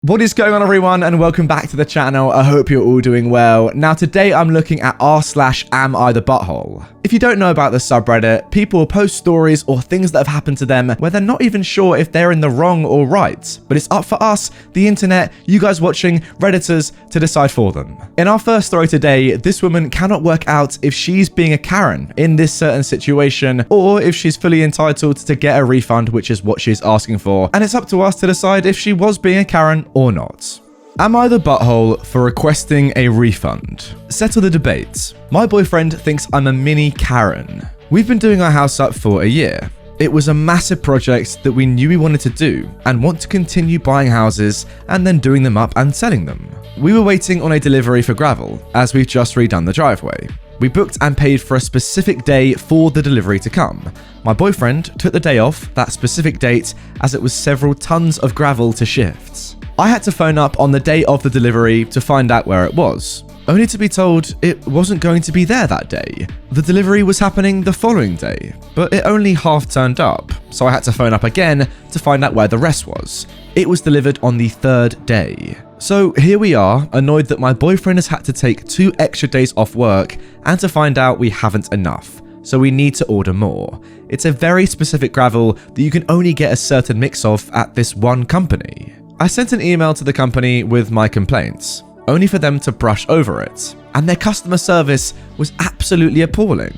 What is going on, everyone, and welcome back to the channel. I hope you're all doing well. Now today I'm looking at r/am I The Butthole. If you don't know about the subreddit, people will post stories or things that have happened to them where they're not even sure if they're in the wrong or right, but it's up for us, the internet, you guys watching, Redditors, to decide for them. In our first story today, this woman cannot work out if she's being a Karen in this certain situation or if she's fully entitled to get a refund, which is what she's asking for, and it's up to us to decide if she was being a Karen or not. Am I the butthole for requesting a refund? Settle the debate. My boyfriend thinks I'm a mini Karen. We've been doing our house up for a year. It was a massive project that we knew we wanted to do and want to continue buying houses and then doing them up and selling them. We were waiting on a delivery for gravel as we've just redone the driveway. We booked and paid for a specific day for the delivery to come. My boyfriend took the day off that specific date as it was several tons of gravel to shift. I had to phone up on the day of the delivery to find out where it was, only to be told it wasn't going to be there that day. The delivery was happening the following day, but it only half turned up, so I had to phone up again to find out where the rest was. It was delivered on the third day. So here we are, annoyed that my boyfriend has had to take 2 extra days off work and to find out we haven't enough, so we need to order more. It's a very specific gravel that you can only get a certain mix of at this one company. I sent an email to the company with my complaints, only for them to brush over it, and their customer service was absolutely appalling.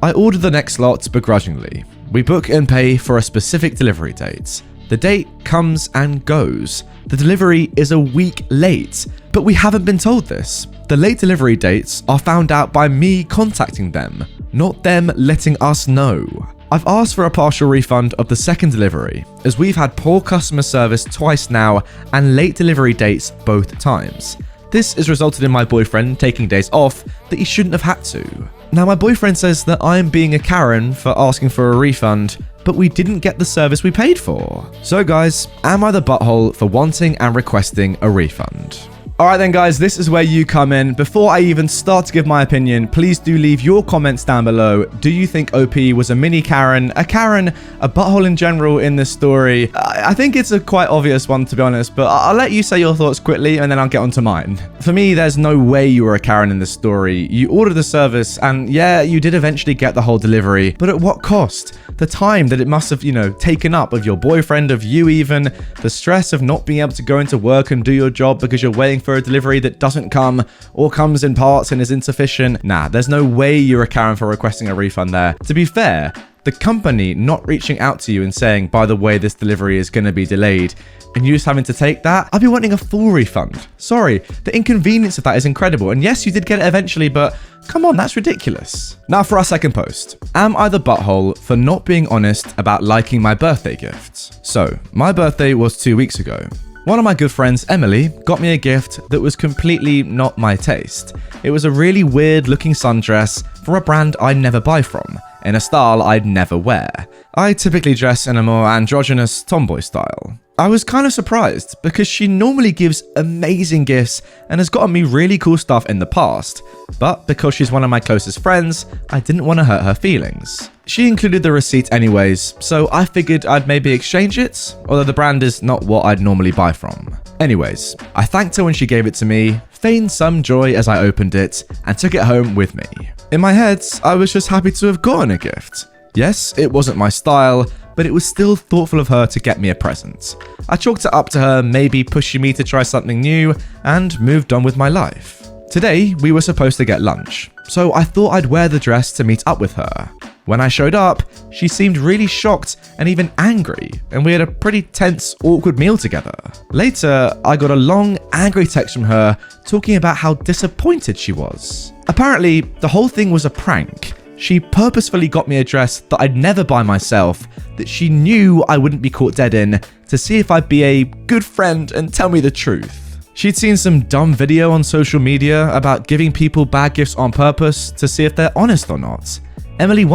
I ordered the next lot begrudgingly. We book and pay for a specific delivery date. The date comes and goes. The delivery is a week late, but we haven't been told this. The late delivery dates are found out by me contacting them, not them letting us know. I've asked for a partial refund of the second delivery, as we've had poor customer service twice now and late delivery dates both times. This has resulted in my boyfriend taking days off that he shouldn't have had to. Now my boyfriend says that I'm being a Karen for asking for a refund, but we didn't get the service we paid for. So guys, am I the butthole for wanting and requesting a refund? Alright then guys, this is where you come in. Before I even start to give my opinion, please do leave your comments down below. Do you think OP was a mini Karen, a butthole in general in this story? I think it's a quite obvious one, to be honest, but I'll let you say your thoughts quickly and then I'll get on to mine. For me, there's no way you were a Karen in this story. You ordered the service and yeah, you did eventually get the whole delivery, but at what cost? The time that it must have, taken up of your boyfriend, of you even, the stress of not being able to go into work and do your job because you're waiting for a delivery that doesn't come or comes in parts and is insufficient. Nah, there's no way you're a Karen for requesting a refund there. To be fair, the company not reaching out to you and saying, by the way, this delivery is going to be delayed, and you just having to take that, I'd be wanting a full refund. Sorry, the inconvenience of that is incredible. And yes, you did get it eventually, but come on, that's ridiculous. Now for our second post. Am I the butthole for not being honest about liking my birthday gifts? So, my birthday was 2 weeks ago. One of my good friends, Emily, got me a gift that was completely not my taste. It was a really weird looking sundress from a brand I'd never buy from, in a style I'd never wear. I typically dress in a more androgynous tomboy style. I was kind of surprised because she normally gives amazing gifts and has gotten me really cool stuff in the past, but because she's one of my closest friends, I didn't want to hurt her feelings. She included the receipt anyways, so I figured I'd maybe exchange it, although the brand is not what I'd normally buy from. Anyways, I thanked her when she gave it to me, feigned some joy as I opened it, and took it home with me. In my head, I was just happy to have gotten a gift. Yes, it wasn't my style, but it was still thoughtful of her to get me a present. I chalked it up to her maybe pushing me to try something new and moved on with my life. Today, we were supposed to get lunch, so I thought I'd wear the dress to meet up with her. When I showed up, she seemed really shocked and even angry, and we had a pretty tense, awkward meal together. Later, I got a long, angry text from her talking about how disappointed she was. Apparently, the whole thing was a prank. She purposefully got me a dress that I'd never buy myself, that she knew I wouldn't be caught dead in, to see if I'd be a good friend and tell me the truth. She'd seen some dumb video on social media about giving people bad gifts on purpose to see if they're honest or not. Emily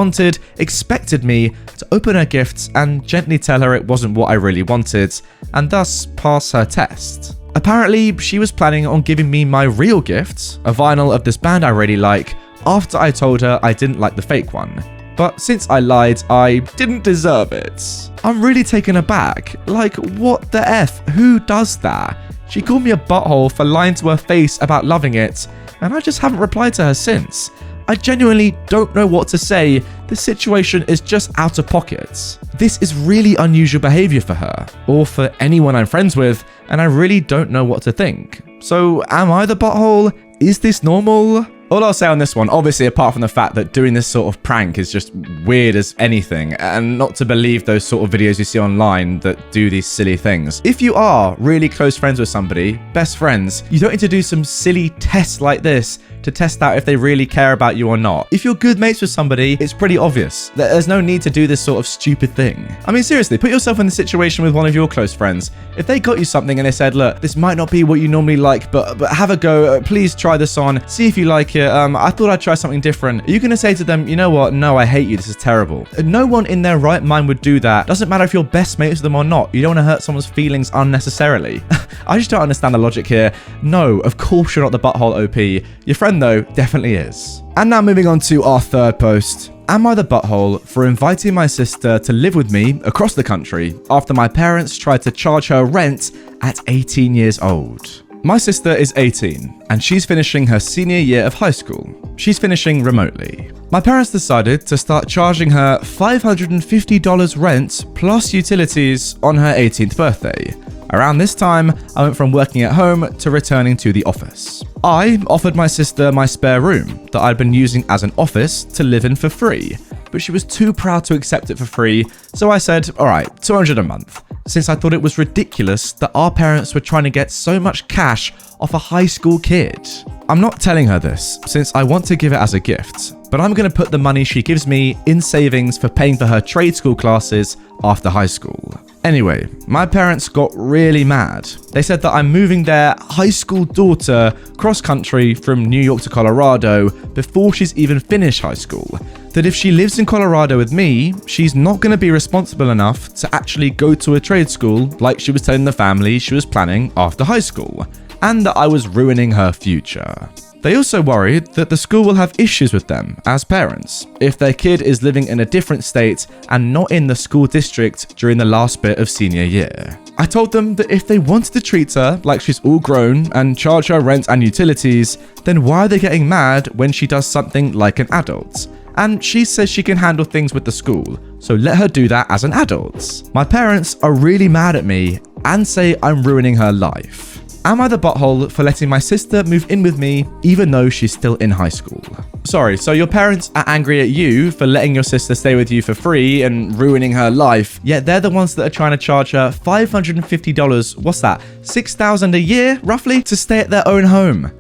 expected me to open her gifts and gently tell her it wasn't what I really wanted, and thus pass her test. Apparently, she was planning on giving me my real gift, a vinyl of this band I really like, after I told her I didn't like the fake one. But since I lied, I didn't deserve it. I'm really taken aback. Like, what the F? Who does that? She called me a butthole for lying to her face about loving it, and I just haven't replied to her since. I genuinely don't know what to say. The situation is just out of pocket. This is really unusual behavior for her, or for anyone I'm friends with, and I really don't know what to think. So, am I the butthole? Is this normal? All I'll say on this one, obviously apart from the fact that doing this sort of prank is just weird as anything, and not to believe those sort of videos you see online that do these silly things. If you are really close friends with somebody, best friends, you don't need to do some silly tests like this to test out if they really care about you or not. If you're good mates with somebody, it's pretty obvious that there's no need to do this sort of stupid thing. I mean, seriously, put yourself in the situation with one of your close friends. If they got you something and they said, look, this might not be what you normally like, but have a go, please try this on, see if you like it, I thought I'd try something different. Are you gonna say to them, you know what, no, I hate you, this is terrible? No one in their right mind would do that. Doesn't matter if you're best mates with them or not. You don't wanna hurt someone's feelings unnecessarily. I just don't understand the logic here. No, of course you're not the butthole OP. Your friend though, definitely is. And now moving on to our third post. Am I the butthole for inviting my sister to live with me across the country after my parents tried to charge her rent at 18 years old? My sister is 18 and she's finishing her senior year of high school. She's finishing remotely. My parents decided to start charging her $550 rent plus utilities on her 18th birthday. Around this time, I went from working at home to returning to the office. I offered my sister my spare room that I'd been using as an office to live in for free, but she was too proud to accept it for free, so I said, alright, $200 a month, since I thought it was ridiculous that our parents were trying to get so much cash off a high school kid. I'm not telling her this, since I want to give it as a gift, but I'm going to put the money she gives me in savings for paying for her trade school classes after high school. Anyway, my parents got really mad. They said that I'm moving their high school daughter cross-country from New York to Colorado before she's even finished high school. That if she lives in Colorado with me, she's not going to be responsible enough to actually go to a trade school like she was telling the family she was planning after high school, and that I was ruining her future. They also worried that the school will have issues with them as parents if their kid is living in a different state and not in the school district during the last bit of senior year. I told them that if they wanted to treat her like she's all grown and charge her rent and utilities, then why are they getting mad when she does something like an adult? And she says she can handle things with the school, so let her do that as an adult. My parents are really mad at me and say I'm ruining her life. Am I the butthole for letting my sister move in with me even though she's still in high school? Sorry, so your parents are angry at you for letting your sister stay with you for free and ruining her life, yet they're the ones that are trying to charge her $550, what's that, $6,000 a year, roughly, to stay at their own home.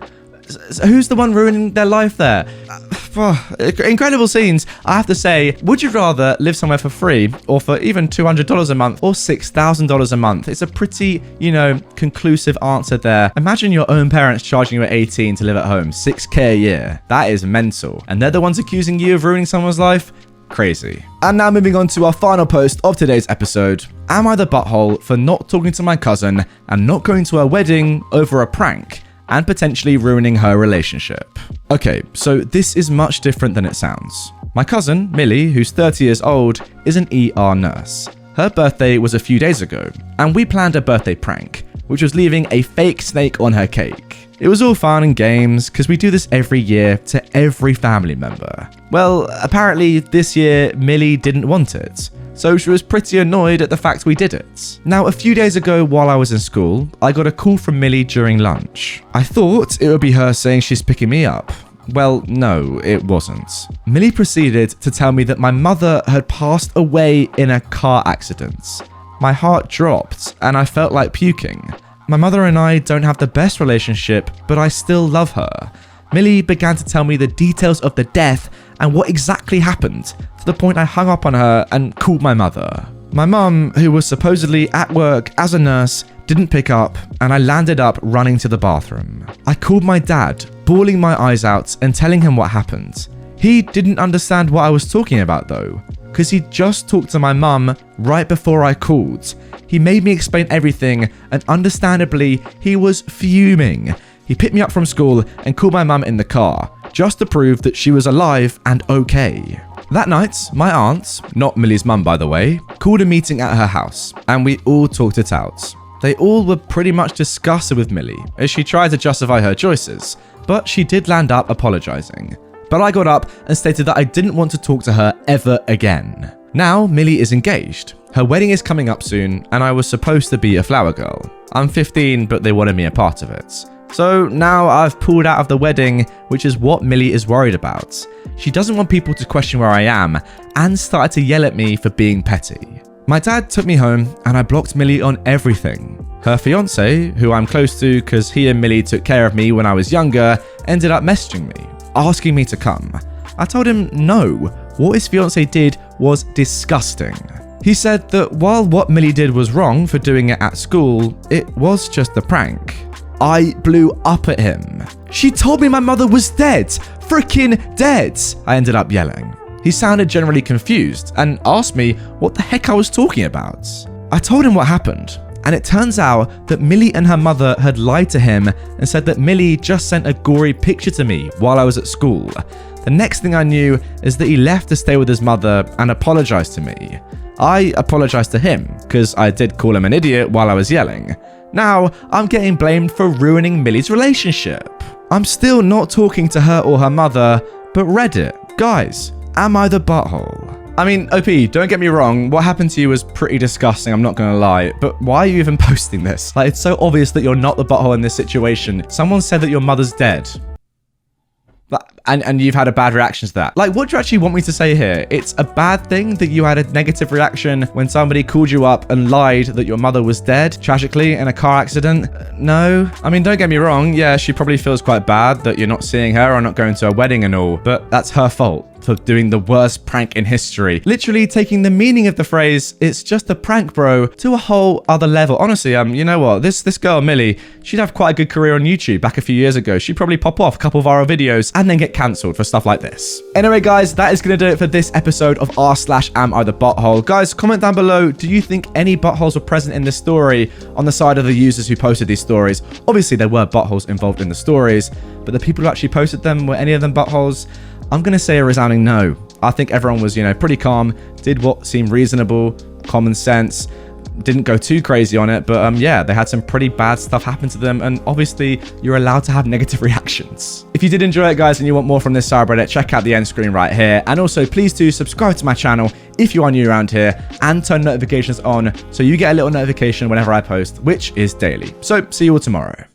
Who's the one ruining their life there? Incredible scenes. I have to say, would you rather live somewhere for free or for even $200 a month or $6,000 a month? It's a pretty, conclusive answer there. Imagine your own parents charging you at 18 to live at home, $6K a year. That is mental. And they're the ones accusing you of ruining someone's life? Crazy. And now moving on to our final post of today's episode. Am I the butthole for not talking to my cousin and not going to her wedding over a prank and potentially ruining her relationship? Okay, so this is much different than it sounds. My cousin, Millie, who's 30 years old, is an ER nurse. Her birthday was a few days ago, and we planned a birthday prank, which was leaving a fake snake on her cake. It was all fun and games, because we do this every year to every family member. Well, apparently this year, Millie didn't want it, so she was pretty annoyed at the fact we did it. Now, a few days ago while I was in school, I got a call from Millie during lunch. I thought it would be her saying she's picking me up. Well, no, it wasn't. Millie proceeded to tell me that my mother had passed away in a car accident. My heart dropped and I felt like puking. My mother and I don't have the best relationship, but I still love her. Millie began to tell me the details of the death and what exactly happened, to the point I hung up on her and called my mother. My mum, who was supposedly at work as a nurse, didn't pick up, and I landed up running to the bathroom. I called my dad, bawling my eyes out and telling him what happened. He didn't understand what I was talking about though, because he just talked to my mum right before I called. He made me explain everything, and understandably, he was fuming. He picked me up from school and called my mum in the car, just to prove that she was alive and okay. That night, my aunt, not Millie's mum by the way, called a meeting at her house, and we all talked it out. They all were pretty much disgusted with Millie as she tried to justify her choices, but she did land up apologizing. But I got up and stated that I didn't want to talk to her ever again. Now, Millie is engaged. Her wedding is coming up soon, and I was supposed to be a flower girl. I'm 15, but they wanted me a part of it. So now I've pulled out of the wedding, which is what Millie is worried about. She doesn't want people to question where I am, and started to yell at me for being petty. My dad took me home, and I blocked Millie on everything. Her fiance, who I'm close to because he and Millie took care of me when I was younger, ended up messaging me, asking me to come. I told him no, what his fiance did was disgusting. He said that while what Millie did was wrong for doing it at school, it was just a prank. I blew up at him. She told me my mother was dead. Freaking dead, I ended up yelling. He sounded generally confused and asked me what the heck I was talking about. I told him what happened, and it turns out that Millie and her mother had lied to him and said that Millie just sent a gory picture to me while I was at school. The next thing I knew is that he left to stay with his mother and apologized to me. I apologized to him because I did call him an idiot while I was yelling. Now, I'm getting blamed for ruining Millie's relationship. I'm still not talking to her or her mother, but Reddit, guys, am I the butthole? I mean, OP, don't get me wrong, what happened to you was pretty disgusting, I'm not gonna lie, but why are you even posting this? Like, it's so obvious that you're not the butthole in this situation. Someone said that your mother's dead. And you've had a bad reaction to that. Like, what do you actually want me to say here? It's a bad thing that you had a negative reaction when somebody called you up and lied that your mother was dead, tragically, in a car accident? No. I mean, don't get me wrong. Yeah, she probably feels quite bad that you're not seeing her or not going to a wedding and all, but that's her fault for doing the worst prank in history. Literally taking the meaning of the phrase, "it's just a prank, bro," to a whole other level. Honestly, you know what? This girl, Millie, she'd have quite a good career on YouTube back a few years ago. She'd probably pop off a couple viral videos and then get cancelled for stuff like this. Anyway, guys, that is going to do it for this episode of r/am I the butthole. Guys, comment down below, do you think any buttholes were present in this story on the side of the users who posted these stories? Obviously, there were buttholes involved in the stories, but the people who actually posted them, were any of them buttholes? I'm going to say a resounding no. I think everyone was, pretty calm, did what seemed reasonable, common sense, didn't go too crazy on it, but yeah, they had some pretty bad stuff happen to them, and obviously you're allowed to have negative reactions. If you did enjoy it, guys, and you want more from this subreddit, check out the end screen right here, and also please do subscribe to my channel if you are new around here, and turn notifications on so you get a little notification whenever I post, which is daily. So see you all tomorrow.